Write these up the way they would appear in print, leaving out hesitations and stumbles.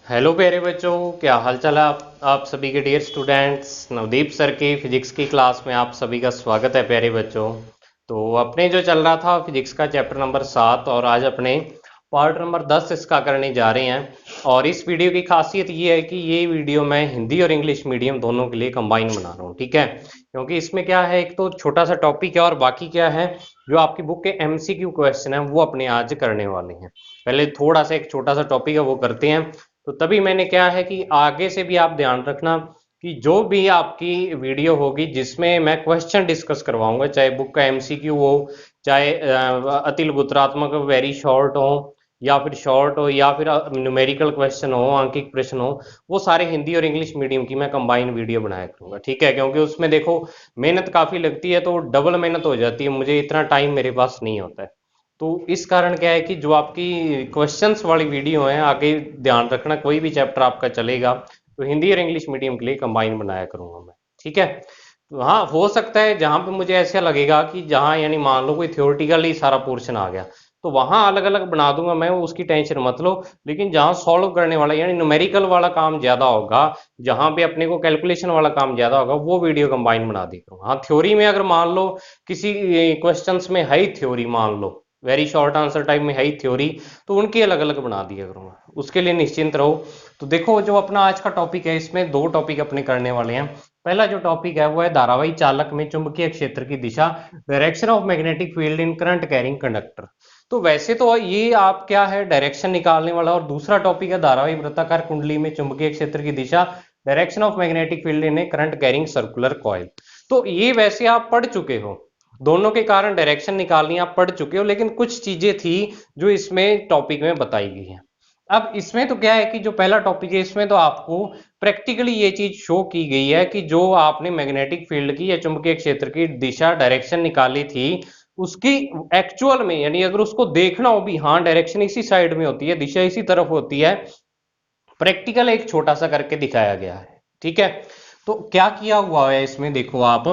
Hello प्यारे बच्चों, क्या हाल चाल है आप सभी के डियर स्टूडेंट्स। नवदीप सर की फिजिक्स की क्लास में आप सभी का स्वागत है प्यारे बच्चों। तो अपने जो चल रहा था फिजिक्स का चैप्टर नंबर 7 और आज अपने पार्ट नंबर 10 इसका करने जा रहे हैं। और इस वीडियो की खासियत ये है कि ये वीडियो मैं हिंदी और इंग्लिश मीडियम दोनों के लिए कंबाइन बना रहा हूँ, ठीक है। क्योंकि इसमें क्या है, एक तो छोटा सा टॉपिक है और बाकी क्या है, जो आपकी बुक के एमसीक्यू क्वेश्चन है वो अपने आज करने वाले हैं। पहले थोड़ा सा एक छोटा सा टॉपिक है वो करते हैं। तो तभी मैंने क्या है कि आगे से भी आप ध्यान रखना कि जो भी आपकी वीडियो होगी जिसमें मैं क्वेश्चन डिस्कस करवाऊंगा, चाहे बुक का एमसीक्यू हो, चाहे अति लघुत्रात्मक वेरी शॉर्ट हो, या फिर शॉर्ट हो, या फिर न्यूमेरिकल क्वेश्चन हो, आंकिक प्रश्न हो, वो सारे हिंदी और इंग्लिश मीडियम की मैं कंबाइन वीडियो बनाया करूंगा, ठीक है। क्योंकि उसमें देखो मेहनत काफी लगती है, तो डबल मेहनत हो जाती है, मुझे इतना टाइम मेरे पास नहीं होता है। तो इस कारण क्या है कि जो आपकी क्वेश्चंस वाली वीडियो है आगे ध्यान रखना, कोई भी चैप्टर आपका चलेगा तो हिंदी और इंग्लिश मीडियम के लिए कंबाइन बनाया करूंगा मैं, ठीक है। तो हाँ, हो सकता है जहां पे मुझे ऐसा लगेगा कि जहां यानी मान लो कोई थ्योरेटिकल ही सारा पोर्शन आ गया, तो वहां अलग अलग बना दूंगा मैं, उसकी टेंशन मत लो। लेकिन जहां सॉल्व करने वाला यानी न्यूमेरिकल वाला काम ज्यादा होगा, जहां पे अपने को कैलकुलेशन वाला काम ज्यादा होगा, वो वीडियो कंबाइन बना दी करूंगा। हाँ, थ्योरी में अगर मान लो किसी क्वेश्चंस में है ही थ्योरी, मान लो वेरी शॉर्ट आंसर टाइप में है ही थ्योरी, तो उनकी अलग अलग बना दिया करूंगा, उसके लिए निश्चिंत रहो। तो देखो जो अपना आज का टॉपिक है, इसमें दो टॉपिक अपने करने वाले हैं। पहला जो टॉपिक है वो है धारावाही चालक में चुंबकीय क्षेत्र की दिशा, direction of magnetic field in current carrying conductor. तो वैसे तो ये आप क्या है डायरेक्शन निकालने वाला, और दूसरा टॉपिक है धारावाही वृत्ताकार कुंडली में चुंबकीय क्षेत्र की दिशा, direction of magnetic field in a current carrying circular coil. तो ये वैसे आप पढ़ चुके हो, दोनों के कारण डायरेक्शन निकालनी आप पढ़ चुके हो, लेकिन कुछ चीजें थी जो इसमें टॉपिक में बताई गई हैं। अब इसमें तो क्या है कि जो पहला टॉपिक है इसमें तो आपको प्रैक्टिकली ये चीज शो की गई है कि जो आपने मैग्नेटिक फील्ड की या चुंबकीय क्षेत्र की दिशा डायरेक्शन निकाली थी, उसकी एक्चुअल में यानी अगर उसको देखना हो भी, हाँ डायरेक्शन इसी साइड में होती है, दिशा इसी तरफ होती है, प्रैक्टिकल एक छोटा सा करके दिखाया गया है, ठीक है। तो क्या किया हुआ है इसमें देखो आप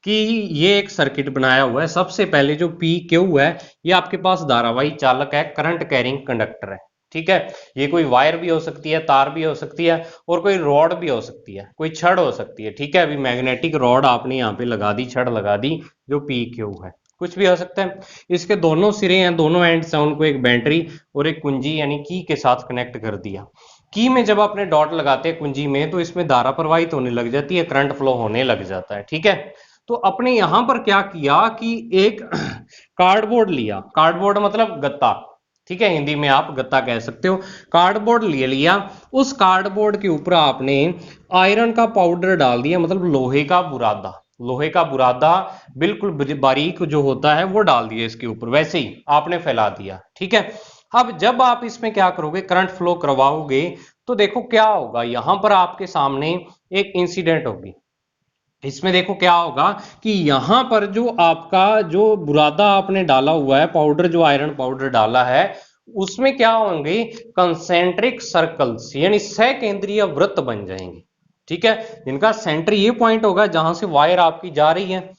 कि ये एक सर्किट बनाया हुआ है। सबसे पहले जो पी क्यू है, ये आपके पास धारावाही चालक है, करंट कैरिंग कंडक्टर है, ठीक है। ये कोई वायर भी हो सकती है, तार भी हो सकती है, और कोई रॉड भी हो सकती है, कोई छड़ हो सकती है, ठीक है। अभी मैग्नेटिक रॉड आपने यहाँ पे लगा दी, छड़ लगा दी, जो पी क्यू है, कुछ भी हो सकता है। इसके दोनों सिरे हैं, दोनों एंड्स हैं, उनको एक बैटरी और एक कुंजी यानी की के साथ कनेक्ट कर दिया। की में जब आपने डॉट लगाते हैं कुंजी में, तो इसमें धारा प्रवाहित होने लग जाती है, करंट फ्लो होने लग जाता है, ठीक है। तो अपने यहां पर क्या किया कि एक कार्डबोर्ड लिया, कार्डबोर्ड मतलब गत्ता, ठीक है, हिंदी में आप गत्ता कह सकते हो। कार्डबोर्ड ले लिया, उस कार्डबोर्ड के ऊपर आपने आयरन का पाउडर डाल दिया, मतलब लोहे का बुरादा, लोहे का बुरादा बिल्कुल बारीक जो होता है वो डाल दिया इसके ऊपर, वैसे ही आपने फैला दिया, ठीक है। अब जब आप इसमें क्या करोगे, करंट फ्लो करवाओगे, तो देखो क्या होगा, यहां पर आपके सामने एक इंसिडेंट होगी। इसमें देखो क्या होगा कि यहां पर जो आपका जो बुरादा आपने डाला हुआ है, पाउडर जो आयरन पाउडर डाला है, उसमें क्या होंगे, कंसेंट्रिक सर्कल्स यानी सह केंद्रीय वृत्त बन जाएंगे, ठीक है। जिनका सेंटर ये पॉइंट होगा जहां से वायर आपकी जा रही है।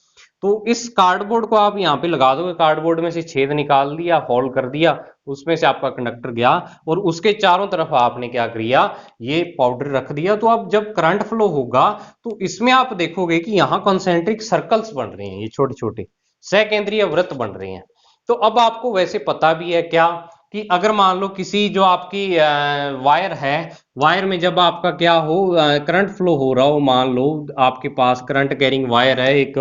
तो इस कार्डबोर्ड को आप यहाँ पे लगा दोगे, कार्डबोर्ड में से छेद निकाल दिया, होल कर दिया, उसमें से आपका कंडक्टर गया, और उसके चारों तरफ आपने क्या किया, ये पाउडर रख दिया। तो अब जब करंट फ्लो होगा, तो इसमें आप देखोगे कि यहाँ कॉन्सेंट्रिक सर्कल्स बन रहे हैं, ये छोटे छोटे सकेंद्रीय वृत्त बन रहे हैं। तो अब आपको वैसे पता भी है क्या कि अगर मान लो किसी जो आपकी वायर है, वायर में जब आपका क्या हो, करंट फ्लो हो रहा हो, मान लो आपके पास करंट कैरिंग वायर है एक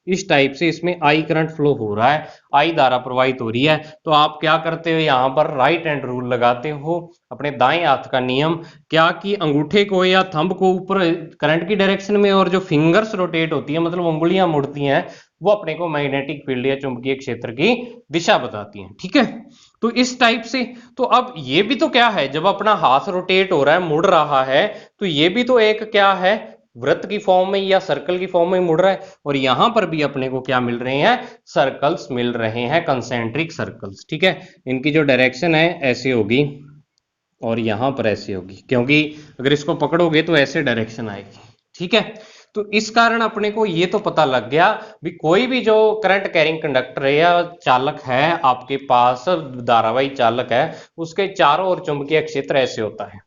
इस टाइप से, इसमें आई करंट फ्लो हो रहा है, आई धारा प्रवाहित हो रही है, तो आप क्या करते हो, यहां पर राइट हैंड रूल लगाते हो, अपने दाएं हाथ का नियम, क्या कि अंगूठे को या थंब को ऊपर करंट की डायरेक्शन में, और जो फिंगर्स रोटेट होती है मतलब उंगलियां मुड़ती हैं, वो अपने को मैग्नेटिक फील्ड या चुंबकीय क्षेत्र की दिशा बताती हैं, ठीक है। तो इस टाइप से, तो अब ये भी तो क्या है, जब अपना हाथ रोटेट हो रहा है, मुड़ रहा है, तो ये भी तो एक क्या है, वृत्त की फॉर्म में या सर्कल की फॉर्म में मुड़ रहा है, और यहां पर भी अपने को क्या मिल रहे हैं, सर्कल्स मिल रहे हैं, कंसेंट्रिक सर्कल्स, ठीक है। इनकी जो डायरेक्शन है ऐसे होगी, और यहां पर ऐसे होगी, क्योंकि अगर इसको पकड़ोगे तो ऐसे डायरेक्शन आएगी, ठीक है। तो इस कारण अपने को ये तो पता लग गया भी, कोई भी जो करंट कैरिंग कंडक्टर है या चालक है आपके पास, धारावाही चालक है, उसके चारों ओर चुंबकीय क्षेत्र ऐसे होता है,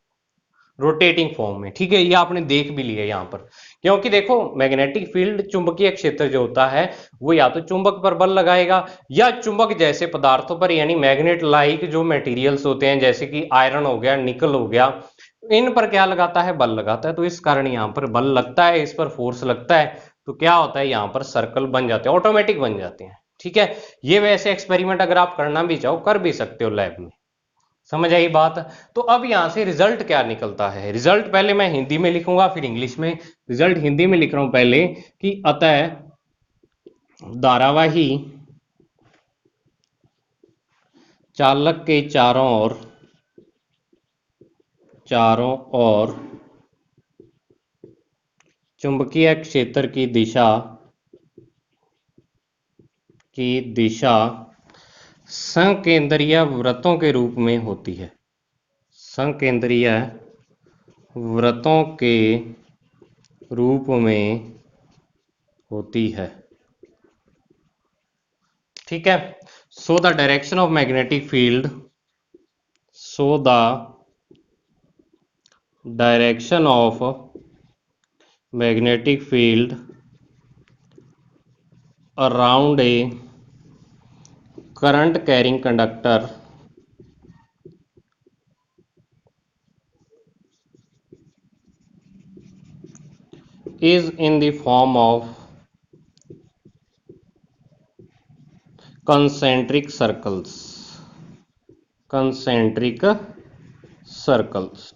रोटेटिंग फॉर्म में, ठीक है। ये आपने देख भी लिया यहाँ पर, क्योंकि देखो मैग्नेटिक फील्ड चुंबकीय क्षेत्र जो होता है वो या तो चुंबक पर बल लगाएगा या चुंबक जैसे पदार्थों पर, यानी मैग्नेट लाइक जो मटेरियल्स होते हैं जैसे कि आयरन हो गया, निकल हो गया, इन पर क्या लगाता है, बल लगाता है। तो इस कारण यहाँ पर बल लगता है, इस पर फोर्स लगता है, तो क्या होता है यहाँ पर सर्कल बन जाते हैं, ऑटोमेटिक बन जाते हैं, ठीक है। ये वैसे एक्सपेरिमेंट अगर आप करना भी चाहो कर भी सकते हो लैब में, समझ आई बात। तो अब यहां से रिजल्ट क्या निकलता है, रिजल्ट पहले मैं हिंदी में लिखूंगा फिर इंग्लिश में। रिजल्ट हिंदी में लिख रहा हूं पहले कि अतः धारावाही चालक के चारों ओर चुंबकीय क्षेत्र की दिशा संकेंद्रीय वृत्तों के रूप में होती है, संकेंद्रीय वृत्तों के रूप में होती है, ठीक है। So the direction of magnetic field, so the direction of magnetic field around a current carrying conductor is in the form of concentric circles,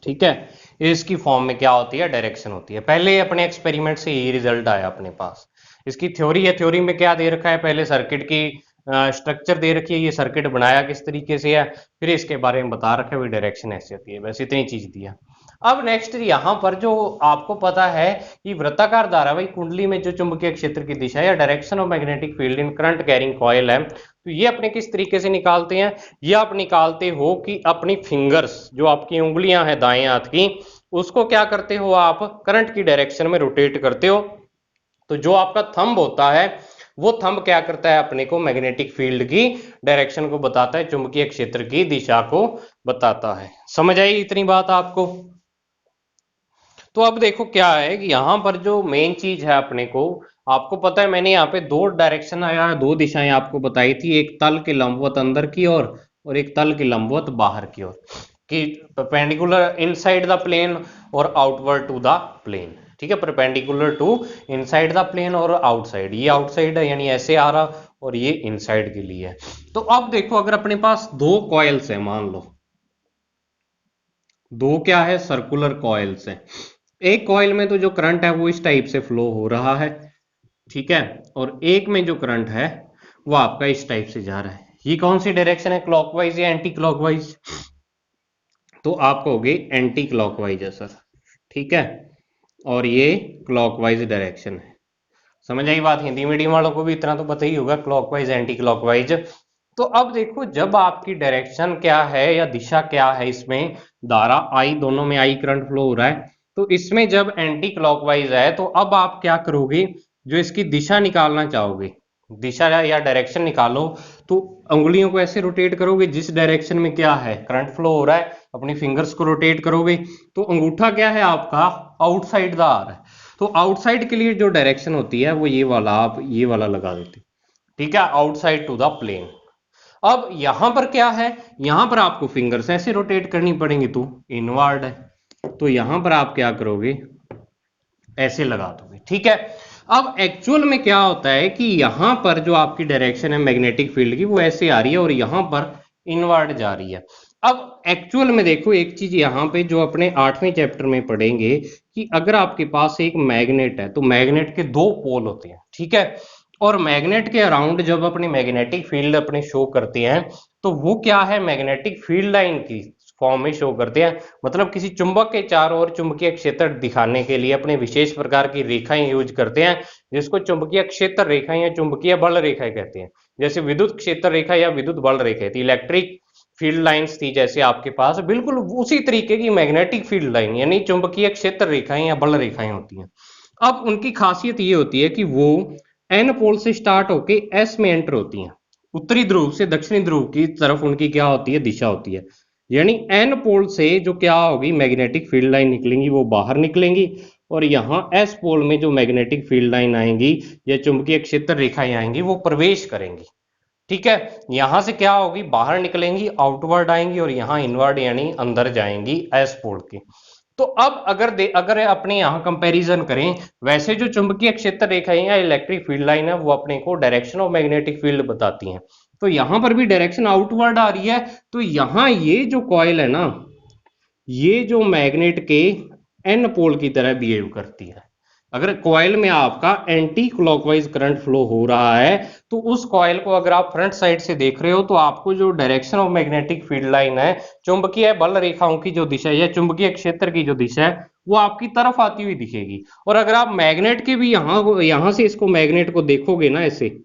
ठीक है। इसकी फॉर्म में क्या होती है, डायरेक्शन होती है। पहले अपने एक्सपेरिमेंट से यही रिजल्ट आया अपने पास। इसकी थ्योरी है, थ्योरी में क्या दे रखा है, पहले सर्किट की स्ट्रक्चर दे रखी है, ये सर्किट बनाया किस तरीके से है, फिर इसके बारे में बता रखा है भी डायरेक्शन ऐसी होती है, बस इतनी चीज दिया। अब नेक्स्ट यहाँ पर जो आपको पता है कि वृत्ताकार धारावाही कुंडली में जो चुंबकीय क्षेत्र की दिशा या direction of magnetic field in current carrying coil है, तो ये अपने किस तरीके से निकालते हैं, ये आप निकालते हो कि अपनी फिंगर्स जो आपकी उंगलियां हैं दाएं हाथ की, उसको क्या करते हो आप करंट की डायरेक्शन में रोटेट करते हो। तो जो आपका थंब होता है वो थंब क्या करता है, अपने को मैग्नेटिक फील्ड की डायरेक्शन को बताता है, चुंबकीय क्षेत्र की दिशा को बताता है। समझ आई इतनी बात आपको। तो अब देखो क्या है कि यहां पर जो मेन चीज है अपने को, आपको पता है मैंने यहाँ पे दो डायरेक्शन या दो दिशाएं आपको बताई थी, एक तल के लंबवत अंदर की ओर और एक तल के लंबवत बाहर की ओर, कि परपेंडिकुलर इनसाइड द प्लेन और आउटवर्ड टू द प्लेन, ठीक है। Perpendicular to inside the plane और आउटसाइड, ये आउटसाइड है यानी ऐसे आ रहा और ये इनसाइड के लिए है। तो अब देखो अगर अपने पास दो कॉइल्स है, मान लो दो क्या है, सर्कुलर कॉइल्स है। एक कॉइल में तो जो करंट है वो इस टाइप से फ्लो हो रहा है, ठीक है, और एक में जो करंट है वो आपका इस टाइप से जा रहा है। ये कौन सी डायरेक्शन है, क्लॉकवाइज या एंटी क्लॉकवाइज, तो आप कहोगे एंटी क्लॉकवाइज है सर, ठीक है, और ये क्लॉकवाइज डायरेक्शन है। समझ आई बात, हिंदी मीडियम वालों को भी इतना तो पता ही होगा क्लॉकवाइज एंटी क्लॉकवाइज। तो अब देखो जब आपकी डायरेक्शन क्या है या दिशा क्या है, इसमें धारा आई, दोनों में आई करंट फ्लो हो रहा है, तो इसमें जब एंटी क्लॉकवाइज है तो अब आप क्या करोगे, जो इसकी दिशा निकालना चाहोगे, दिशा या डायरेक्शन निकालो, तो उंगलियों को ऐसे रोटेट करोगे जिस डायरेक्शन में क्या है करंट फ्लो हो रहा है, अपनी फिंगर्स को रोटेट करोगे, तो अंगूठा क्या है आपका आउटसाइड द आ रहा है, तो आउटसाइड के लिए जो डायरेक्शन होती है वो ये वाला, आप ये वाला लगा देते, ठीक है, आउटसाइड टू द प्लेन। अब यहां पर क्या है, यहां पर आपको फिंगर्स ऐसे रोटेट करनी पड़ेंगी, तो इनवर्ड है, तो यहां पर आप क्या करोगे, ऐसे लगा दोगे, ठीक है। अब एक्चुअल में क्या होता है कि यहां पर जो आपकी डायरेक्शन है मैग्नेटिक फील्ड की वो ऐसे आ रही है और यहां पर इनवर्ड जा रही है। अब एक्चुअल में देखो एक चीज यहां पे जो अपने 8वें चैप्टर में पढ़ेंगे कि अगर आपके पास एक मैग्नेट है तो मैग्नेट के दो पोल होते हैं, ठीक है, और मैग्नेट के अराउंड जब अपनी मैग्नेटिक फील्ड अपने शो करते हैं तो वो क्या है, मैग्नेटिक फील्ड लाइन की फॉर्म में शो करते हैं। मतलब किसी चुंबक के चारों ओर चुंबकीय क्षेत्र दिखाने के लिए अपने विशेष प्रकार की रेखाएं यूज करते हैं, जिसको चुंबकीय क्षेत्र रेखाएं या चुंबकीय बल रेखाएं कहते हैं। जैसे विद्युत क्षेत्र रेखा या विद्युत बल रेखा थी, इलेक्ट्रिक फील्ड लाइंस थी जैसे आपके पास, बिल्कुल उसी तरीके की मैग्नेटिक फील्ड लाइन यानी चुंबकीय क्षेत्र रेखाएं या बल रेखाएं होती हैं। अब उनकी खासियत ये होती है कि वो एन पोल से स्टार्ट होके एस में एंटर होती हैं, उत्तरी ध्रुव से दक्षिणी ध्रुव की तरफ उनकी क्या होती है, दिशा होती है। यानी एन पोल से जो क्या होगी, मैग्नेटिक फील्ड लाइन निकलेंगी वो बाहर निकलेंगी, और यहाँ एस पोल में जो मैग्नेटिक फील्ड लाइन आएंगी या चुंबकीय क्षेत्र रेखाएं आएंगी वो प्रवेश करेंगी। ठीक है, यहां से क्या होगी, बाहर निकलेंगी, आउटवर्ड आएंगी, और यहाँ इनवर्ड यानी अंदर जाएंगी एस पोल के। तो अब अगर अपने यहाँ कंपैरिजन करें, वैसे जो चुंबकीय क्षेत्र रेखाएं या इलेक्ट्रिक फील्ड लाइन है वो अपने को डायरेक्शन ऑफ मैग्नेटिक फील्ड बताती हैं। तो यहां पर भी डायरेक्शन आउटवर्ड आ रही है, तो यहां ये जो कॉइल है ना, ये जो मैग्नेट के एन पोल की तरह बिहेव करती है। अगर कॉइल में आपका एंटी क्लॉकवाइज करंट फ्लो हो रहा है, तो उस कॉइल को अगर आप फ्रंट साइड से देख रहे हो तो आपको जो direction of magnetic field line है, चुंबकीय बल रेखाओं की जो दिशा या चुंबकीय क्षेत्र की जो दिशा है वो आपकी तरफ आती हुई दिखेगी। और अगर आप मैग्नेट के भी यहां से इसको मैग्नेट को देखोगे ना ऐसे,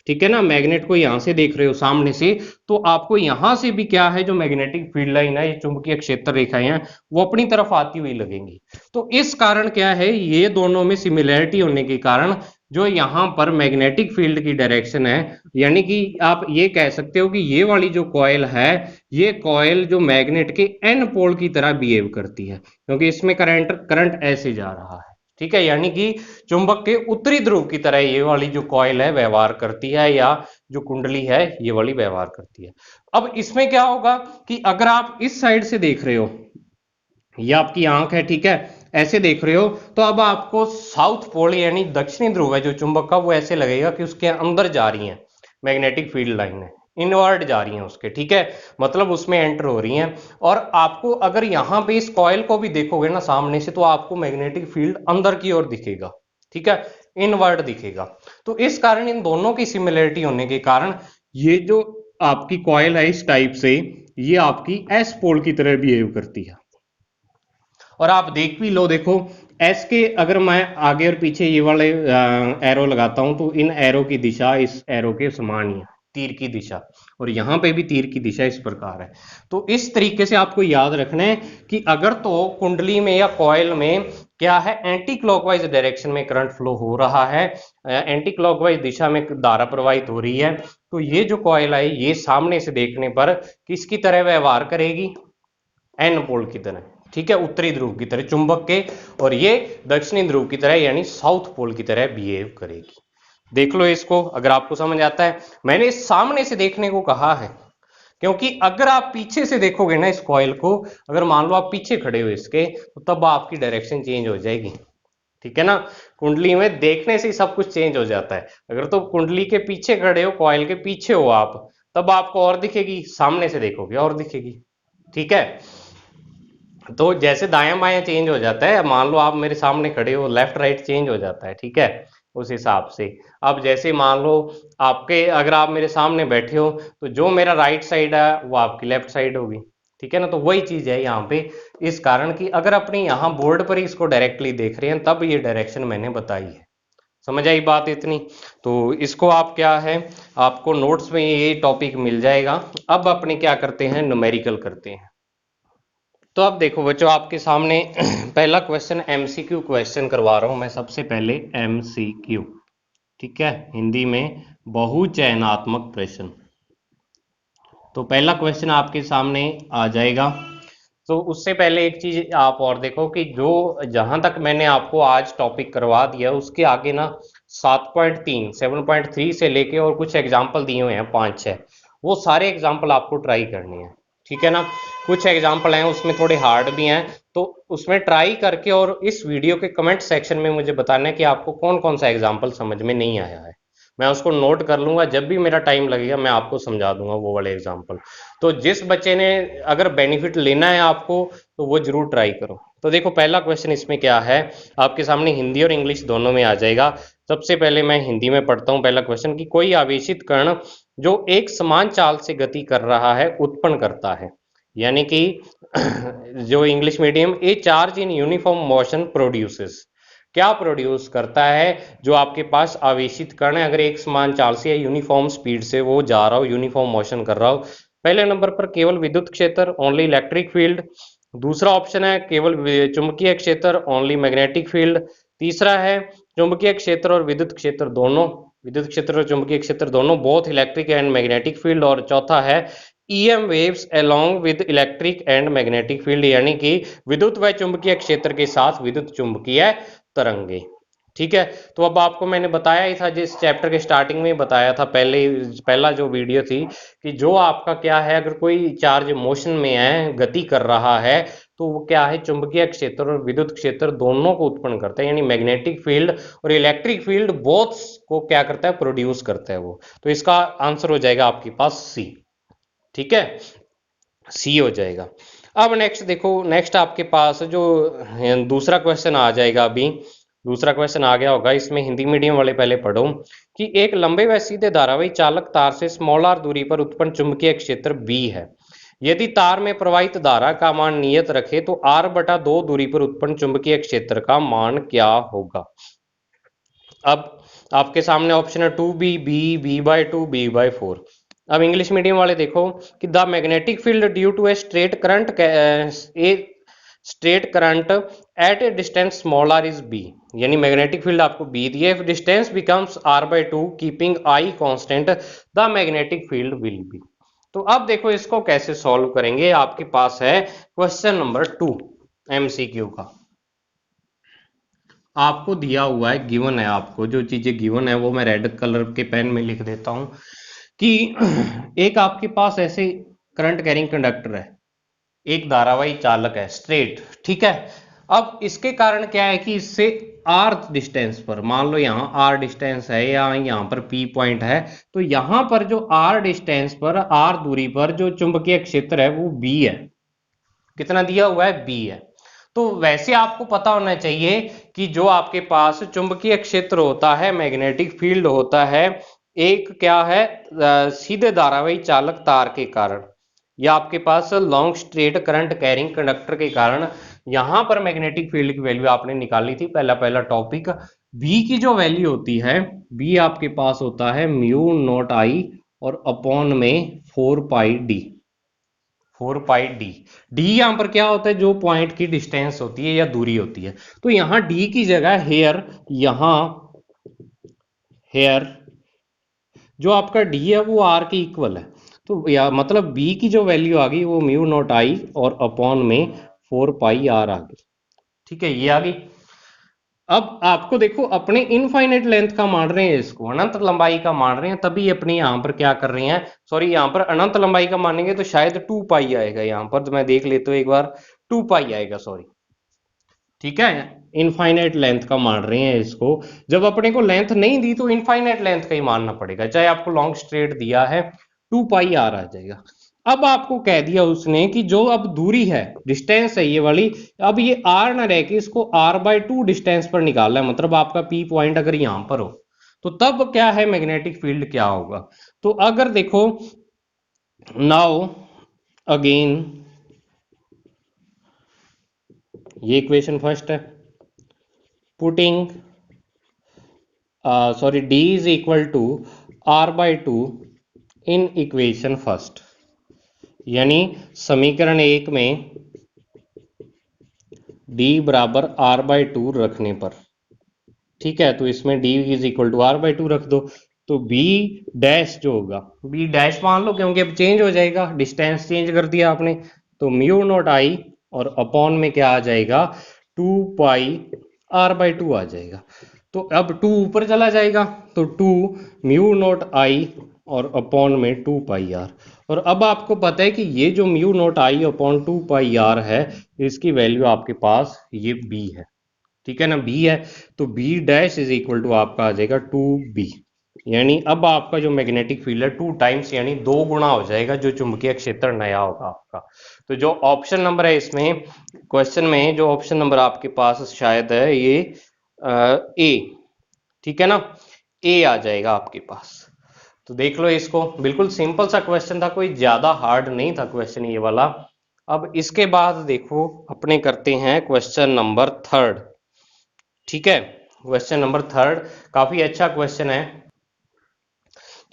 ठीक है ना, मैग्नेट को यहां से देख रहे हो सामने से, तो आपको यहां से भी क्या है, जो मैग्नेटिक फील्ड लाइन है, ये चुंबकीय क्षेत्र रेखाएं हैं, वो अपनी तरफ आती हुई लगेंगी। तो इस कारण क्या है, ये दोनों में सिमिलैरिटी होने के कारण जो यहां पर मैग्नेटिक फील्ड की डायरेक्शन है, यानी कि आप ये कह सकते हो कि ये वाली जो कॉइल है, ये कॉइल जो मैग्नेट के एन पोल की तरह बिहेव करती है, क्योंकि इसमें करंट ऐसे जा रहा है। ठीक है, यानी कि चुंबक के उत्तरी ध्रुव की तरह ये वाली जो कॉइल है व्यवहार करती है, या जो कुंडली है ये वाली व्यवहार करती है। अब इसमें क्या होगा कि अगर आप इस साइड से देख रहे हो, ये आपकी आंख है, ठीक है, ऐसे देख रहे हो, तो अब आपको साउथ पोल यानी दक्षिणी ध्रुव है जो चुंबक का, वो ऐसे लगेगा कि उसके अंदर जा रही है मैग्नेटिक फील्ड लाइन है, इनवर्ड जा रही हैं उसके। ठीक है, मतलब उसमें एंटर हो रही हैं। और आपको अगर यहां पे इस कॉइल को भी देखोगे ना सामने से, तो आपको मैग्नेटिक फील्ड अंदर की ओर दिखेगा। ठीक है, इनवर्ड दिखेगा। तो इस कारण इन दोनों की सिमिलरिटी होने के कारण ये जो आपकी कॉइल है इस टाइप से, ये आपकी एस पोल की तरह बिहेव करती है। और आप देख भी लो, देखो एस के अगर मैं आगे और पीछे ये वाले एरो लगाता हूं, तो इन एरो की दिशा इस एरो के समान ही है, तीर की दिशा, और यहां पे भी तीर की दिशा इस प्रकार है। तो इस तरीके से आपको याद रखना है कि अगर तो कुंडली में या कॉइल में क्या है, एंटी क्लॉकवाइज डायरेक्शन में करंट फ्लो हो रहा है, एंटी क्लॉकवाइज दिशा में धारा प्रवाहित हो रही है, तो ये जो कॉइल है ये सामने से देखने पर किसकी तरह व्यवहार करेगी, एन पोल की तरह। ठीक है, उत्तरी ध्रुव की तरह चुंबक के, और ये दक्षिणी ध्रुव की तरह यानी साउथ पोल की तरह बिहेव करेगी। देख लो इसको, अगर आपको समझ आता है। मैंने सामने से देखने को कहा है, क्योंकि अगर आप पीछे से देखोगे ना इस कॉइल को, अगर मान लो आप पीछे खड़े हो इसके, तो तब आपकी डायरेक्शन चेंज हो जाएगी। ठीक है ना, कुंडली में देखने से ही सब कुछ चेंज हो जाता है। अगर तो कुंडली के पीछे खड़े हो, कॉइल के पीछे हो आप, तब आपको और दिखेगी, सामने से देखोगे और दिखेगी। ठीक है, तो जैसे दायां बायां चेंज हो जाता है, मान लो आप मेरे सामने खड़े हो, लेफ्ट राइट चेंज हो जाता है। ठीक है, उस हिसाब से अब जैसे मान लो आपके, अगर आप मेरे सामने बैठे हो, तो जो मेरा राइट साइड है वो आपकी लेफ्ट साइड होगी। ठीक है ना, तो वही चीज है यहाँ पे, इस कारण कि अगर अपने यहाँ बोर्ड पर ही इसको डायरेक्टली देख रहे हैं, तब ये डायरेक्शन मैंने बताई है। समझ आई बात इतनी? तो इसको आप क्या है, आपको नोट्स में ये टॉपिक मिल जाएगा। अब अपने क्या करते हैं, न्यूमेरिकल करते हैं। तो अब देखो बच्चों, आपके सामने पहला क्वेश्चन एमसीक्यू क्वेश्चन करवा रहा हूं मैं। सबसे पहले एमसीक्यू, ठीक है, हिंदी में बहुचयनात्मक प्रश्न। तो पहला क्वेश्चन आपके सामने आ जाएगा। तो उससे पहले एक चीज आप और देखो कि जो जहां तक मैंने आपको आज टॉपिक करवा दिया, उसके आगे ना 7.3 7.3 से लेके और कुछ एग्जाम्पल दिए हुए हैं 5-6, वो सारे एग्जाम्पल आपको ट्राई करने हैं। ठीक है ना, कुछ एग्जाम्पल हैं उसमें थोड़े हार्ड भी हैं, तो उसमें ट्राई करके और इस वीडियो के कमेंट सेक्शन में मुझे बताना है कि आपको कौन कौन सा एग्जाम्पल समझ में नहीं आया है। मैं उसको नोट कर लूंगा, जब भी मेरा टाइम लगेगा मैं आपको समझा दूंगा वो वाले एग्जाम्पल। तो जिस बच्चे ने अगर बेनिफिट लेना है आपको, तो वो जरूर ट्राई करो। तो देखो पहला क्वेश्चन इसमें क्या है, आपके सामने हिंदी और इंग्लिश दोनों में आ जाएगा। सबसे पहले मैं हिंदी में पढ़ता हूँ पहला क्वेश्चन, कि कोई आवेशित कण जो एक समान चाल से गति कर रहा है उत्पन्न करता है, यानी कि जो English medium, A charge in uniform motion produces, क्या प्रोड्यूस करता है, जो आपके पास आवेशित कण है, अगर एक समान चाल से या यूनिफॉर्म स्पीड से वो जा रहा हो, यूनिफॉर्म मोशन कर रहा हो। पहले नंबर पर केवल विद्युत क्षेत्र, ओनली इलेक्ट्रिक फील्ड। दूसरा ऑप्शन है केवल चुंबकीय क्षेत्र, ओनली मैग्नेटिक फील्ड। तीसरा है चुंबकीय क्षेत्र और विद्युत क्षेत्र दोनों, विद्युत क्षेत्र और चुंबकीय क्षेत्र दोनों, both electric and magnetic field. और चौथा है EM waves along with electric and magnetic field, यानी कि विद्युत व चुंबकीय क्षेत्र के साथ विद्युत चुंबकीय तरंगे। ठीक है, तो अब आपको मैंने बताया ही था, जिस चैप्टर के स्टार्टिंग में बताया था, पहला जो वीडियो थी, कि जो आपका क्या है, अगर कोई चार्ज मोशन में है, गति कर रहा है, तो वो क्या है, चुंबकीय क्षेत्र और विद्युत क्षेत्र दोनों को उत्पन्न करता है, यानी मैग्नेटिक फील्ड और इलेक्ट्रिक फील्ड बोथ को क्या करता है, प्रोड्यूस करता है वो। तो इसका आंसर हो जाएगा आपके पास सी। ठीक है, सी हो जाएगा। अब नेक्स्ट देखो, नेक्स्ट आपके पास जो दूसरा क्वेश्चन आ जाएगा, अभी दूसरा क्वेश्चन आ गया होगा, इसमें हिंदी मीडियम वाले पहले पढ़ो, कि एक लंबे व सीधे धारावाही चालक तार से स्मॉल आर दूरी पर उत्पन्न चुंबकीय क्षेत्र बी है। यदि तार में प्रवाहित धारा का मान नियत रखे तो आर बटा 2 दूरी पर उत्पन्न चुंबकीय क्षेत्र का मान क्या होगा। अब आपके सामने ऑप्शन है 2b, b/2, b/4। अब इंग्लिश मीडियम वाले देखो कि the magnetic field due to a straight current at a distance small r is B, यानी मैग्नेटिक फील्ड आपको बी दिए, if distance becomes r/2 keeping I constant the magnetic field will be. तो अब देखो इसको कैसे सॉल्व करेंगे। आपके पास है क्वेश्चन नंबर 2 MCQ का, आपको दिया हुआ है, गिवन है, आपको जो चीजें गिवन है वो मैं रेड कलर के पेन में लिख देता हूं, कि एक आपके पास ऐसे करंट कैरिंग कंडक्टर है, एक धारावाही चालक है स्ट्रेट, ठीक है। अब इसके कारण क्या है कि इससे आर डिस्टेंस पर, मान लो यहाँ आर डिस्टेंस है या यहाँ पर पी पॉइंट है, तो यहाँ पर जो आर डिस्टेंस पर, आर दूरी पर जो चुंबकीय क्षेत्र है वो बी है। कितना दिया हुआ है, बी है। तो वैसे आपको पता होना चाहिए कि जो आपके पास चुंबकीय क्षेत्र होता है, मैग्नेटिक फील्ड होता है, एक क्या है, सीधे धारावाही चालक तार के कारण, या आपके पास long straight current carrying conductor के कारण यहां पर मैग्नेटिक फील्ड की वैल्यू आपने निकाली थी, पहला पहला टॉपिक। बी की जो वैल्यू होती है, बी आपके पास होता है म्यू नॉट आई और अपॉन में 4πd, 4πd। डी यहां पर क्या होता है, जो पॉइंट की डिस्टेंस होती है या दूरी होती है, तो यहां डी की जगह हेयर, यहां हेयर जो आपका डी है वो आर के इक्वल है, तो या मतलब बी की जो वैल्यू आ गई वो म्यू नॉट आई और अपॉन में 4πr आ गई। ठीक है, ये आ गई। अब आपको देखो, अपने इनफाइनाइट लेंथ का मान रहे हैं, इसको अनंत लंबाई का मान रहे हैं, तभी अपनी यहां पर क्या कर रहे हैं, सॉरी यहां पर अनंत लंबाई का मानेंगे तो शायद 2π आएगा, यहां पर तो मैं देख लेता हूं एक बार, 2π आएगा, सॉरी। ठीक है, इनफाइनाइट लेंथ का मान रहे हैं इसको। जब अपने को लेंथ नहीं दी तो इनफाइनाइट लेंथ का ही मानना पड़ेगा, चाहे आपको लॉन्ग स्ट्रेट दिया है 2πr आ जाएगा। अब आपको कह दिया उसने कि जो अब दूरी है, डिस्टेंस है ये वाली, अब ये r ना रह के इसको r/2 डिस्टेंस पर निकालना है, मतलब आपका p पॉइंट अगर यहां पर हो तो तब क्या है, मैग्नेटिक फील्ड क्या होगा। तो अगर देखो, नाउ अगेन, ये इक्वेशन फर्स्ट है, putting sorry d is equal to r/2 in equation first, यानी समीकरण एक में d बराबर r/2 रखने पर, ठीक है, तो इसमें d is equal to r/2 रख दो, तो b डैश जो होगा, b डैश मान लो, क्योंकि अब चेंज हो जाएगा, डिस्टेंस चेंज कर दिया आपने, तो म्यू नॉट आई और अपॉन में क्या आ जाएगा, 2πr/2 आ जाएगा। तो अब 2 ऊपर चला जाएगा, तो 2 म्यू नॉट आई और अपॉन में 2πr। और अब आपको पता है कि ये जो mu not I upon 2πr है, इसकी वैल्यू आपके पास ये b है, ठीक है ना, b है, तो b dash is equal to आपका आ जाएगा 2b, यानी अब आपका जो मैग्नेटिक फील्ड है 2 टाइम्स, यानी 2 गुना हो जाएगा जो चुंबकीय क्षेत्र नया होगा आपका। तो जो ऑप्शन नंबर है इसमें क्वेश्चन में, जो ऑप्शन नंबर आपके पास शायद है ये ए, ठीक है ना, ए आ जाएगा आपके पास। तो देख लो इसको, बिल्कुल सिंपल सा क्वेश्चन था, कोई ज्यादा हार्ड नहीं था क्वेश्चन ये वाला। अब इसके बाद देखो अपने करते हैं क्वेश्चन नंबर 3, ठीक है, क्वेश्चन नंबर 3 काफी अच्छा क्वेश्चन है।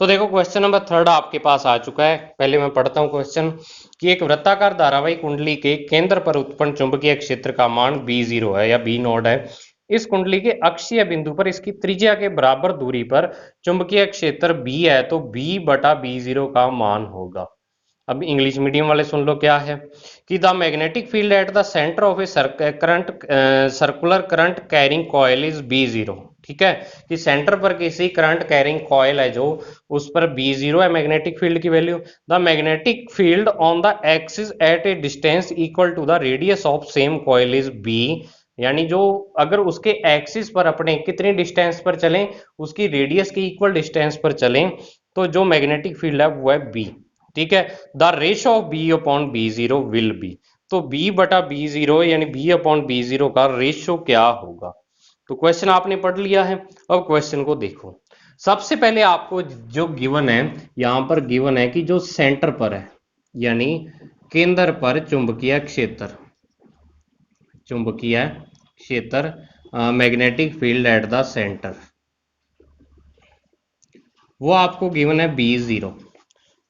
तो देखो क्वेश्चन नंबर 3 आपके पास आ चुका है, पहले मैं पढ़ता हूं क्वेश्चन, कि एक वृत्ताकार धारावाही कुंडली के केंद्र पर उत्पन्न चुंबकीय क्षेत्र का मान b0 है या b0 है। इस कुंडली के अक्षीय बिंदु पर इसकी त्रिज्या के बराबर दूरी पर चुंबकीय क्षेत्र b है, तो b/b0 का मान होगा। अब इंग्लिश मीडियम वाले सुन लो क्या है कि the magnetic field at the centre of A current circular current carrying coil is B0। ठीक है, कि सेंटर पर किसी करंट कैरिंग कॉइल है जो, उस पर B0 है मैग्नेटिक फील्ड की value. The magnetic field on the axis at a distance equal to the radius of same coil is B। यानी जो अगर उसके एक्सिस पर अपने कितनी डिस्टेंस पर चलें, उसकी रेडियस के इक्वल डिस्टेंस पर चलें, तो जो मैग्नेटिक फील्ड है वो है B। ठीक है, the ratio of B upon B0 will be, तो B बटा B0 यानी B अपॉन B0 का रेशो क्या होगा। तो क्वेश्चन आपने पढ़ लिया है। अब क्वेश्चन को देखो, सबसे पहले आपको जो गिवन है, यहां पर गिवन है कि जो सेंटर पर है यानी केंद्र पर चुंबकीय क्षेत्र, चुंबकीय क्षेत्र magnetic field at the centre, वो आपको गिवन है B0।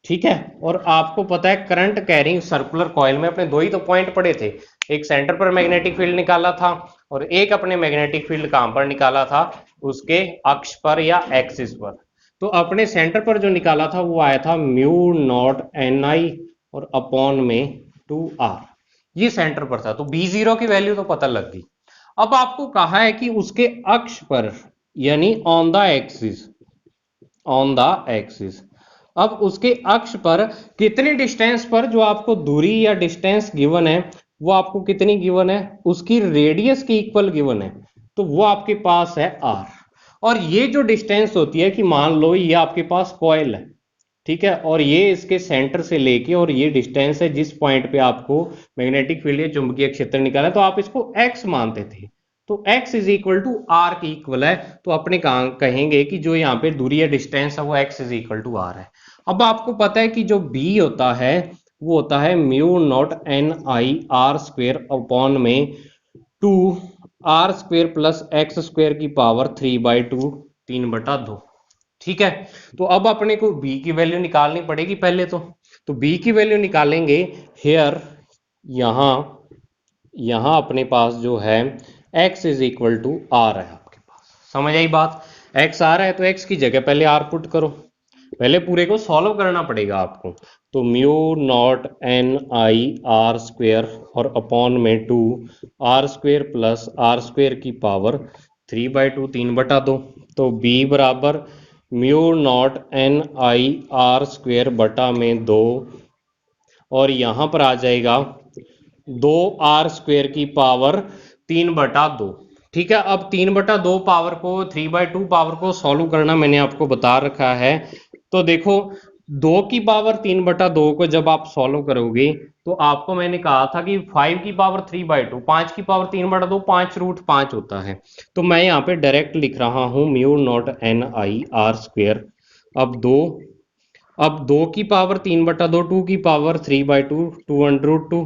ठीक है, और आपको पता है करंट कैरिंग सर्कुलर कॉइल में अपने दो ही तो पॉइंट पड़े थे, एक सेंटर पर मैग्नेटिक फील्ड निकाला था और एक अपने मैग्नेटिक फील्ड कहां पर निकाला था, उसके अक्ष पर या एक्सिस पर। तो अपने सेंटर पर जो निकाला था वो आया था म्यू नॉट NI और अपॉन में 2R, ये सेंटर पर था। तो B0 की वैल्यू तो पता लग गई। अब आपको कहा है कि उसके अक्ष पर यानी on the axis, on the axis, अब उसके अक्ष पर कितनी डिस्टेंस पर जो आपको दूरी या डिस्टेंस गिवन है वो आपको कितनी गिवन है, उसकी रेडियस की इक्वल गिवन है, तो वो आपके पास है R। और ये जो डिस्टेंस होती है कि मान लो ये आपके पास कॉइल है, ठीक है, और ये इसके सेंटर से लेके और ये डिस्टेंस है जिस पॉइंट पे आपको मैग्नेटिक फील्ड या चुंबकीय क्षेत्र निकाला, तो आप इसको x मानते थे, तो x is equal to r की इक्वल है, तो अपने कहेंगे कि जो यहाँ पे दूरी या डिस्टेंस है वो x is equal to r है। अब आपको पता है कि जो b होता है वो होता है mu naught NI R square upon में 2R square plus x square की पावर 3/2, 3/2। ठीक है, तो अब अपने को b की वैल्यू निकालनी पड़ेगी पहले तो b की वैल्यू निकालेंगे हेयर, यहां अपने पास जो है x is equal to r है आपके पास। समझ आई बात, x आ रहा है तो x की जगह पहले r पुट करो, पहले पूरे को सॉल्व करना पड़ेगा आपको। तो mu naught NI R square और अपॉन में 2R square plus R square की पावर 3/2, 3/2। तो b बराबर mu naught NI R square बटा में 2 और यहां पर आ जाएगा 2R स्क्वेयर की पावर 3/2। ठीक है, अब 3/2 पावर को 3/2 पावर को सॉल्व करना मैंने आपको बता रखा है। तो देखो 2 की पावर 3/2 को जब आप सॉल्व करोगे तो आपको मैंने कहा था कि 5 की पावर 3/2, 5 की पावर 3/2, 5√5 होता है। तो मैं यहाँ पे डायरेक्ट लिख रहा हूं mu naught NI R square. अब 2 की पावर 3/2, 2 की पावर 3/2, 2√2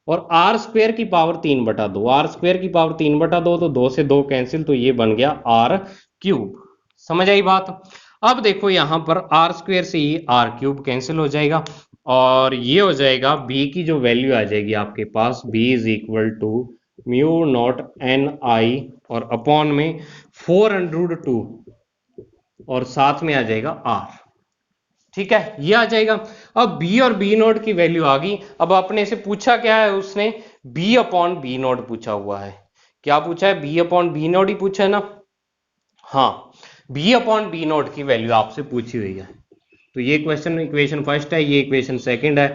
और R स्क्वेयर की पावर 3/2, R स्क्वेयर की पावर 3/2, तो 2 से 2 कैंसिल, तो ये बन गया R क्यूब। समझ आई बात। अब देखो यहां पर R स्क्वेयर से ये R क्यूब कैंसिल हो जाएगा और ये हो जाएगा B की जो वैल्यू आ जाएगी आपके पास, B is equal to mu naught NI और अपॉन में 4√2 और साथ में आ जाएगा R। ठीक है, ये आ जाएगा। अब B और B नोट की वैल्यू आ गई। अब अपने से पूछा क्या है उसने, B अपॉन B नोट पूछा हुआ है। क्या पूछा है, B अपॉन B नोट ही पूछा है ना। हाँ, B अपॉन B नोट की वैल्यू आपसे पूछी हुई है। तो ये क्वेश्चन इक्वेशन फर्स्ट है, ये इक्वेशन सेकंड है।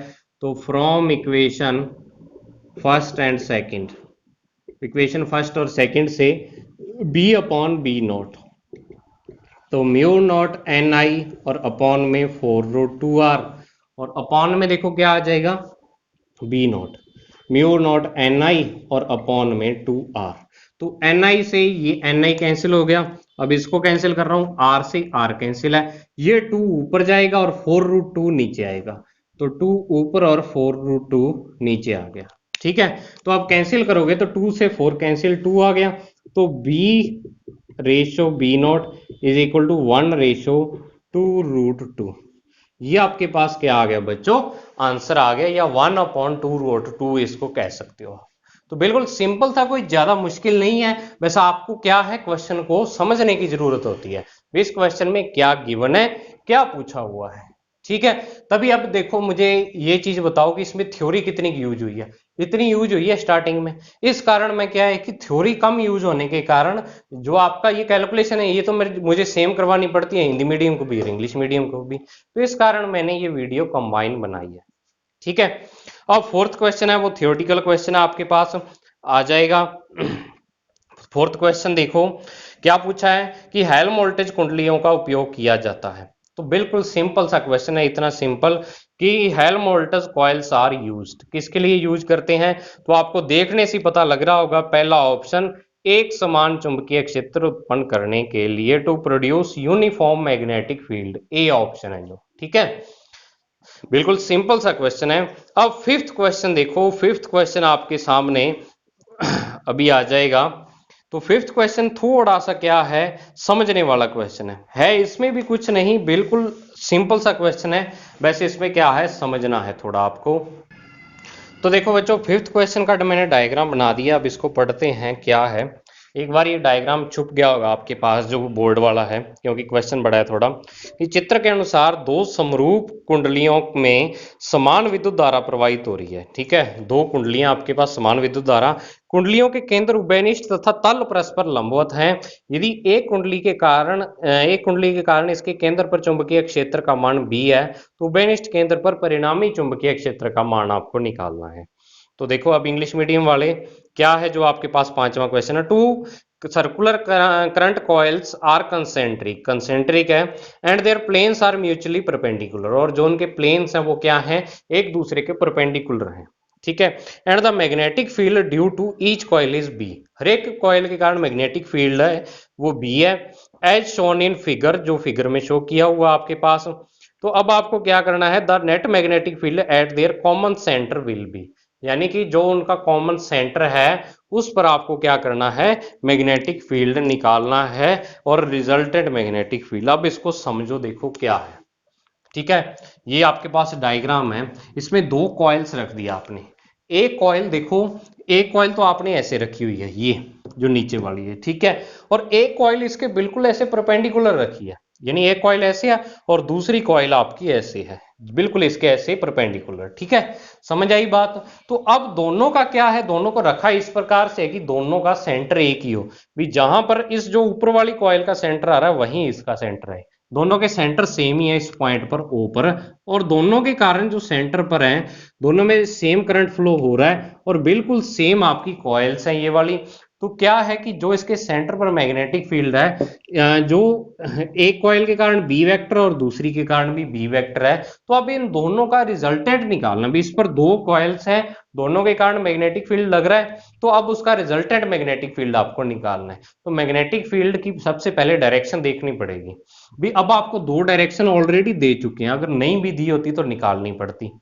तो from equation first and second, equation first और सेकंड से B अपॉन B नोट, तो म्यू नॉट NI और अपॉन में 4√2R और अपॉन में देखो क्या आ जाएगा, B not, mu naught NI और अपॉन में 2R। तो NI से ये NI कैंसिल हो गया, अब इसको कैंसिल कर रहा हूं, R से R कैंसिल है, ये 2 ऊपर जाएगा और 4√2 नीचे आएगा, तो 2 ऊपर और 4√2 नीचे आ गया। ठीक है, तो आप कैंसिल करोगे तो 2 से 4 कैंसिल, 2 आ गया, तो B ratio B naught is equal to 1 ratio 2√2। ये आपके पास क्या आ गया बच्चों, आंसर आ गया, या 1/2√2 इसको कह सकते हो। तो बिल्कुल सिंपल था, कोई ज्यादा मुश्किल नहीं है। वैसे आपको क्या है, क्वेश्चन को समझने की जरूरत होती है, इस क्वेश्चन में क्या गिवन है, क्या पूछा हुआ है। ठीक है। तभी अब देखो मुझे ये चीज बताओ कि इसमें थ्योरी कितनी यूज हुई है, इतनी यूज हुई है स्टार्टिंग में। इस कारण में क्या है कि थ्योरी कम यूज होने के कारण जो आपका ये कैलकुलेशन है ये तो मुझे सेम करवानी पड़ती है हिंदी मीडियम को भी और इंग्लिश मीडियम को भी, तो इस कारण मैंने ये वीडियो कंबाइन बनाई है। ठीक है। अब फोर्थ क्वेश्चन है वो थियोरटिकल क्वेश्चन है, आपके पास आ जाएगा। फोर्थ क्वेश्चन देखो क्या पूछा है कि हेल्महोल्ट्ज कुंडलियों का उपयोग किया जाता है। तो बिल्कुल सिंपल सा क्वेश्चन है, इतना सिंपल कि हेल्महोल्ट्ज कॉइल्स आर यूज्ड, किसके लिए यूज करते हैं। तो आपको देखने से पता लग रहा होगा पहला ऑप्शन, एक समान चुंबकीय क्षेत्र उत्पन्न करने के लिए, to produce uniform magnetic field, a option है जो। ठीक है, बिल्कुल सिंपल सा क्वेश्चन है। अब फिफ्थ क्वेश्चन देखो, फिफ्थ क्वेश्चन आपके सामने अभी आ जाएगा। तो फिफ्थ क्वेश्चन थोड़ा सा क्या है, समझने वाला क्वेश्चन है इसमें भी कुछ नहीं, बिल्कुल सिंपल सा क्वेश्चन है। वैसे इसमें क्या है समझना है थोड़ा आपको। तो देखो बच्चों फिफ्थ क्वेश्चन का मैंने डायग्राम बना दिया, अब इसको पढ़ते हैं क्या है। एक बार ये डायग्राम छुप गया होगा आपके पास जो बोर्ड वाला है, क्योंकि क्वेश्चन बड़ा है थोड़ा। कि चित्र के अनुसार दो समरूप कुंडलियों में समान विद्युत धारा प्रवाहित हो रही है। ठीक है, दो कुंडलियां आपके पास समान विद्युत धारा, कुंडलियों के केंद्र उभयनिष्ठ तथा तल परस्पर लंबवत हैं। यदि एक कुंडली के कारण इसके केंद्र पर चुंबकीय क्षेत्र का मान b है, तो उभयनिष्ठ केंद्र पर परिणामी चुंबकीय क्षेत्र का मान आपको निकालना है। तो देखो अब इंग्लिश मीडियम वाले क्या है जो आपके पास पांचवा क्वेश्चन है, two circular current coils are concentric, concentric है, and their planes are mutually perpendicular, और जो उनके प्लेन्स हैं वो क्या हैं, एक दूसरे के परपेंडिकुलर हैं। ठीक है, and the magnetic field due to each coil is B, हर एक कॉइल के कारण मैग्नेटिक फील्ड है वो बी है, एज शोन इन फिगर, जो फिगर में शो किया हुआ आपके पास। तो अब आपको क्या करना है, the net magnetic field at their common centre will be, यानी कि जो उनका कॉमन सेंटर है उस पर आपको क्या करना है, मैग्नेटिक फील्ड निकालना है, और रिजल्टेंट मैग्नेटिक फील्ड। अब इसको समझो देखो क्या है। ठीक है, ये आपके पास डायग्राम है, इसमें दो कॉइल्स रख दिया आपने। एक कॉइल देखो, एक कॉइल तो आपने ऐसे रखी हुई है, ये जो नीचे वाली है। ठीक है, और एक कॉइल इसके बिल्कुल ऐसे परपेंडिकुलर रखी है, यानी एक कॉइल ऐसे है और दूसरी कॉइल आपकी ऐसे है, बिल्कुल इसके ऐसे परपेंडिकुलर। ठीक है, समझ आई बात। तो अब दोनों का क्या है, दोनों को रखा इस प्रकार से कि दोनों का सेंटर एक ही हो भी, जहां पर इस जो ऊपर वाली कॉइल का सेंटर आ रहा है वहीं इसका सेंटर है, दोनों के सेंटर सेम ही है इस पॉइंट पर ओ पर, और दोनों के कारण जो सेंटर पर है दोनों में सेम करंट फ्लो हो रहा है, और बिल्कुल सेम आपकी कॉइल्स हैं ये वाली। तो क्या है कि जो इसके सेंटर पर मैग्नेटिक फील्ड है, जो एक कॉइल के कारण बी वेक्टर और दूसरी के कारण भी बी वेक्टर है, तो अब इन दोनों का रिजल्टेंट निकालना भी, इस पर दो कॉइल्स हैं दोनों के कारण मैग्नेटिक फील्ड लग रहा है, तो अब उसका रिजल्टेंट मैग्नेटिक फील्ड आपको निकालना है। तो मैग्नेटिक फील्ड की सबसे पहले डायरेक्शन देखनी पड़ेगी भी। अब आपको दो डायरेक्शन ऑलरेडी दे चुके हैं, अगर नहीं भी दी होती तो निकालनी पड़ती।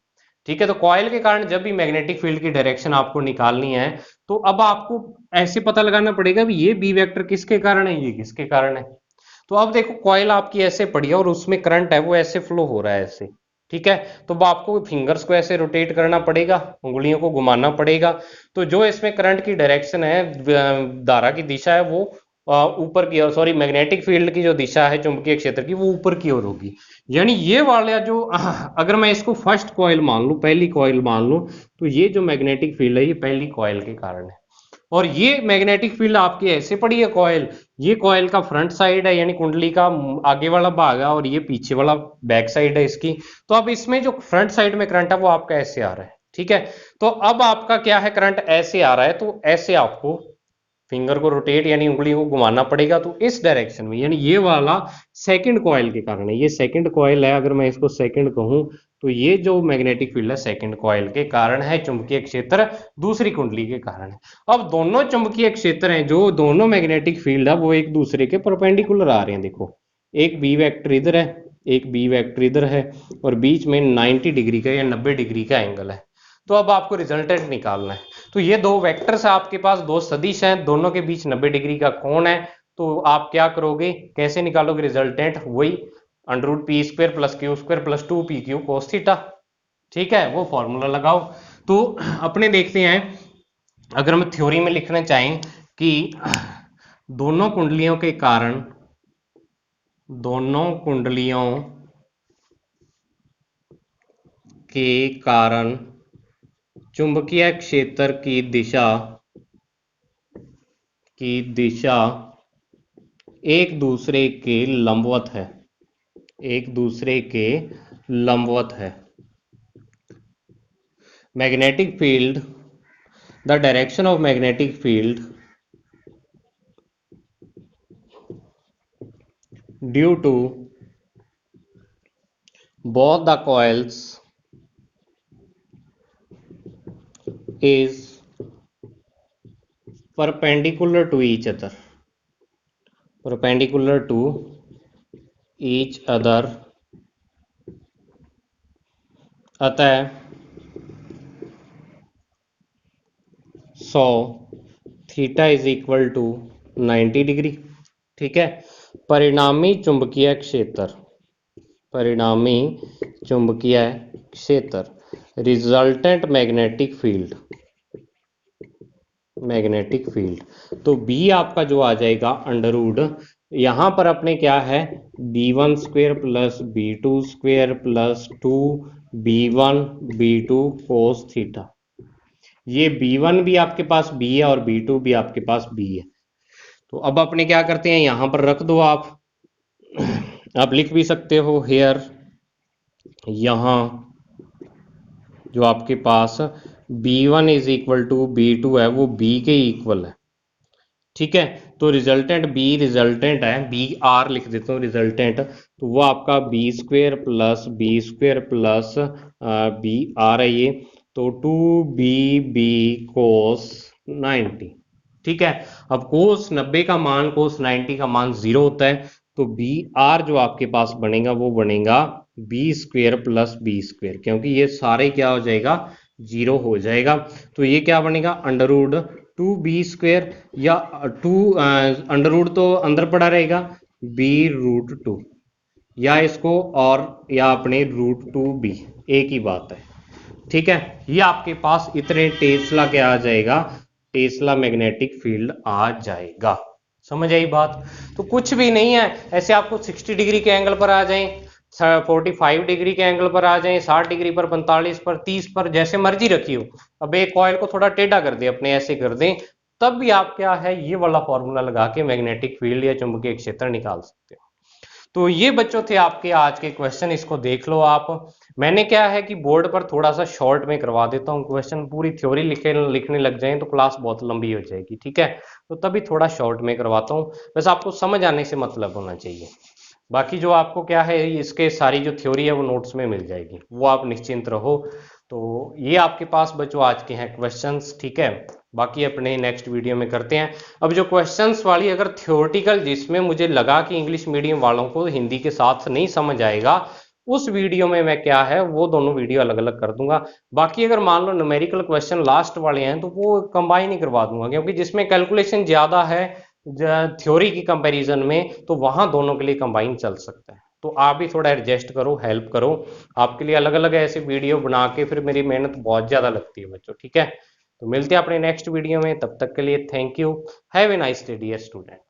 ठीक है, तो कॉइल के कारण जब भी मैग्नेटिक फील्ड की डायरेक्शन आपको निकालनी है, तो अब आपको ऐसे पता लगाना पड़ेगा भी ये बी वेक्टर किसके कारण है, ये किसके कारण है। तो अब देखो कॉइल आपकी ऐसे पड़ी है और उसमें करंट है वो ऐसे फ्लो हो रहा है ऐसे। ठीक है, तो अब आपको फिंगर्स को ऐसे रोटेट करना पड़ेगा, उंगलियों को घुमाना पड़ेगा। तो जो इसमें करंट की डायरेक्शन है, धारा की दिशा है वो ऊपर की ओर, सॉरी मैग्नेटिक फील्ड की जो दिशा है चुंबकीय क्षेत्र की वो ऊपर की ओर होगी। यानी ये वाला जो अगर मैं इसको फर्स्ट कॉइल मान लूं, पहली कॉइल मान लूं, तो ये जो मैग्नेटिक फील्ड है ये पहली कॉइल के कारण है, और ये मैग्नेटिक फील्ड आपकी ऐसे पड़ी है कॉइल, ये कॉइल का फ्रंट साइड है यानी कुंडली का आगे वाला भाग है, और ये पीछे वाला बैक साइड है इसकी। तो अब इसमें जो फ्रंट साइड में करंट है वो आपका ऐसे आ रहा है। ठीक है, तो अब आपका क्या है, करंट ऐसे आ रहा है, तो ऐसे आपको फिंगर को रोटेट यानी उंगली को घुमाना पड़ेगा, तो इस डायरेक्शन में, यानी ये वाला सेकंड कॉइल के कारण है, ये सेकंड कॉइल है, अगर मैं इसको सेकंड कहूं तो ये जो मैग्नेटिक फील्ड है सेकंड कॉइल के कारण है, चुंबकीय क्षेत्र दूसरी कुंडली के कारण है। अब दोनों चुंबकीय क्षेत्र हैं, जो दोनों मैग्नेटिक फील्ड है वो एक दूसरे के परपेंडिकुलर आ रहे हैं। देखो एक बी वेक्टर इधर है, एक बी वेक्टर इधर है, और बीच में 90 डिग्री का या 90 डिग्री का एंगल है। तो अब आपको रिजल्टेंट निकालना है। तो ये दो वेक्टर्स आपके पास, दो सदिश हैं, दोनों के बीच 90 डिग्री का कोण है। तो आप क्या करोगे, कैसे निकालोगे रिजल्टेंट, वही under root p square plus q square plus 2pq cos theta. ठीक है, वो फॉर्मूला लगाओ। तो अपने देखते हैं, अगर हम थ्योरी में लिखना चाहें कि दोनों कुंडलियों के कारण, दोनों कुंडलियों के कारण चुंबकीय क्षेत्र की दिशा एक दूसरे के लंबवत है, एक दूसरे के लंबवत है। Magnetic field, the direction of magnetic field due to both the coils is perpendicular to each other, perpendicular to each other, अतः so theta is equal to 90 degree. ठीक है, परिणामी चुंबकीय क्षेत्र, परिणामी चुंबकीय क्षेत्र, resultant magnetic field, magnetic field, तो बी आपका जो आ जाएगा अंडरवुड, यहां पर अपने क्या है b1 square plus b2 square plus 2b1 b2 cos theta. ये b1 भी आपके पास b है और b2 भी आपके पास b है। तो अब अपने क्या करते हैं, यहां पर रख दो आप लिख भी सकते हो हेयर, यहां जो आपके पास b1 is equal to b2 है वो b के इक्वल है। ठीक है, तो रिजल्टेंट b रिजल्टेंट है, बी आर लिख देता हूँ रिजल्टेंट, तो वो आपका B square plus B r है ये, तो 2b कोस 90। ठीक है, अब कोस 90 का मान, कोस 90 का मान 0 होता है, तो बी आर जो आपके पास बनेगा वो बनेगा B square plus B square, क्योंकि ये सारे क्या हो जाएगा 0 हो जाएगा। तो ये क्या बनेगा अंडरवुड 2b स्क्वेयर, या अंडरवुड तो अंदर पड़ा रहेगा b√2, या इसको और या अपने √2b, एक ही बात है। ठीक है, ये आपके पास इतने टेस्ला क्या आ जाएगा, टेस्ला मैग्नेटिक फील्ड आ जाएगा। समझ आई बात? तो कुछ भी नहीं है, ऐसे आपको 60 डिग्री के एंगल पर आ जाएं, 45 डिग्री के एंगल पर आ जाएं, 60 डिग्री पर, 45 पर, 30 पर, जैसे मर्जी रखी हो। अब एक कॉइल को थोड़ा टेढ़ा कर दे अपने, ऐसे कर दें, तब भी आप क्या है ये वाला फॉर्मूला लगा के मैग्नेटिक फील्ड या चुंबकीय क्षेत्र निकाल सकते हो। तो ये बच्चों थे आपके आज के क्वेश्चन, इसको देख लो आप। मैंने क्या है कि बोर्ड पर थोड़ा सा शॉर्ट में करवा देता हूँ क्वेश्चन, पूरी थ्योरी लिखने लग जाए तो क्लास बहुत लंबी हो जाएगी। ठीक है, तो तभी थोड़ा शॉर्ट में करवाता हूँ, बस आपको समझ आने से मतलब होना चाहिए। बाकी जो आपको क्या है इसके सारी जो थ्योरी है वो नोट्स में मिल जाएगी, वो आप निश्चिंत रहो। तो ये आपके पास बच्चों आज के हैं क्वेश्चंस। ठीक है, बाकी अपने नेक्स्ट वीडियो में करते हैं। अब जो क्वेश्चंस वाली अगर थ्योरेटिकल, जिसमें मुझे लगा कि इंग्लिश मीडियम वालों को हिंदी के साथ नहीं समझ आएगा, उस वीडियो में मैं क्या है वो दोनों वीडियो अलग अलग कर दूंगा। बाकी अगर मान लो न्यूमेरिकल क्वेश्चन लास्ट वाले हैं तो वो कंबाइन ही करवा दूंगा, क्योंकि जिसमें कैलकुलेशन ज्यादा है थ्योरी की कंपैरिजन में, तो वहां दोनों के लिए कंबाइन चल सकता है। तो आप भी थोड़ा एडजस्ट करो, हेल्प करो, आपके लिए अलग अलग ऐसे वीडियो बना के फिर मेरी मेहनत बहुत ज्यादा लगती है बच्चों। ठीक है, तो मिलते हैं अपने नेक्स्ट वीडियो में, तब तक के लिए thank you, have a nice day dear student.